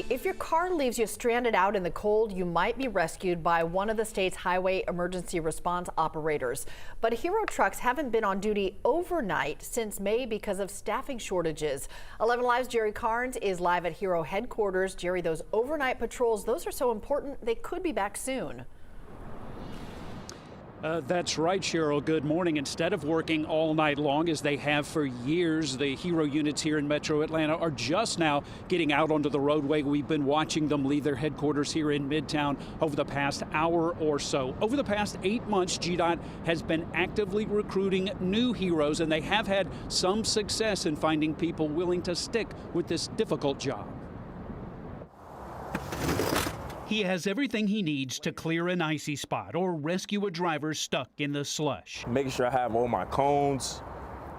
If your car leaves you stranded out in the cold, you might be rescued by one of the state's highway emergency response operators. But Hero trucks haven't been on duty overnight since May because of staffing shortages. 11 Live's Jerry Carnes is live at Hero headquarters. Jerry, those overnight patrols, those are so important, they could be back soon. That's right, Cheryl. Good morning. Instead of working all night long as they have for years, the Hero units here in Metro Atlanta are just now getting out onto the roadway. We've been watching them leave their headquarters here in Midtown over the past hour or so. Over the past 8 months, GDOT has been actively recruiting new Heroes, and they have had some success in finding people willing to stick with this difficult job. He has everything he needs to clear an icy spot or rescue a driver stuck in the slush. Making sure I have all my cones,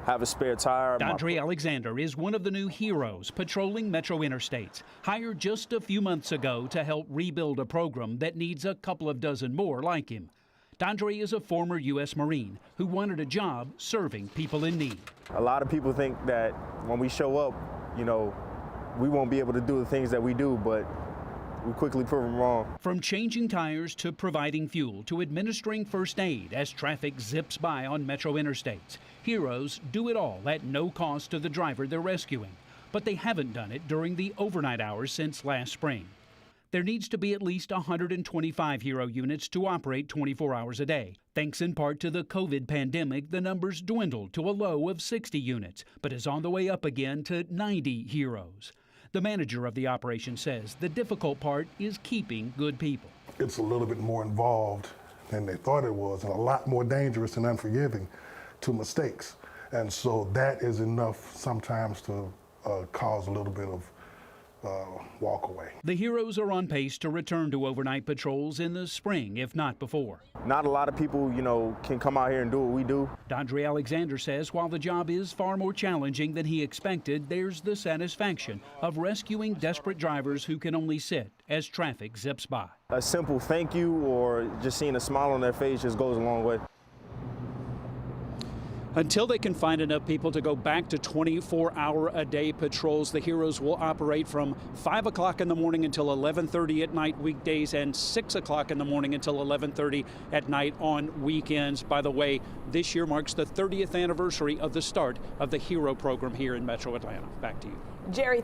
have a spare tire. Dondre Alexander is one of the new Heroes patrolling Metro interstates, hired just a few months ago to help rebuild a program that needs a couple of dozen more like him. Dondre is a former U.S. Marine who wanted a job serving people in need. A lot of people think that when we show up, we won't be able to do the things that we do, but we quickly prove them wrong. From changing tires to providing fuel to administering first aid as traffic zips by on Metro interstates, Heroes do it all at no cost to the driver they're rescuing. But they haven't done it during the overnight hours since last spring. There needs to be at least 125 Hero units to operate 24 hours a day. Thanks in part to the COVID pandemic, the numbers dwindled to a low of 60 units, but is on the way up again to 90 Heroes. The manager of the operation says the difficult part is keeping good people. It's a little bit more involved than they thought it was, and a lot more dangerous and unforgiving to mistakes. And so that is enough sometimes to cause a little bit of walk away. The Heroes are on pace to return to overnight patrols in the spring, if not before. Not a lot of people, can come out here and do what we do. Dondre Alexander says while the job is far more challenging than he expected, there's the satisfaction of rescuing desperate drivers who can only sit as traffic zips by. A simple thank you or just seeing a smile on their face just goes a long way. Until they can find enough people to go back to 24-hour-a-day patrols, the Heroes will operate from 5 o'clock in the morning until 11:30 at night weekdays and 6 o'clock in the morning until 11:30 at night on weekends. By the way, this year marks the 30th anniversary of the start of the Hero program here in Metro Atlanta. Back to you. Jerry,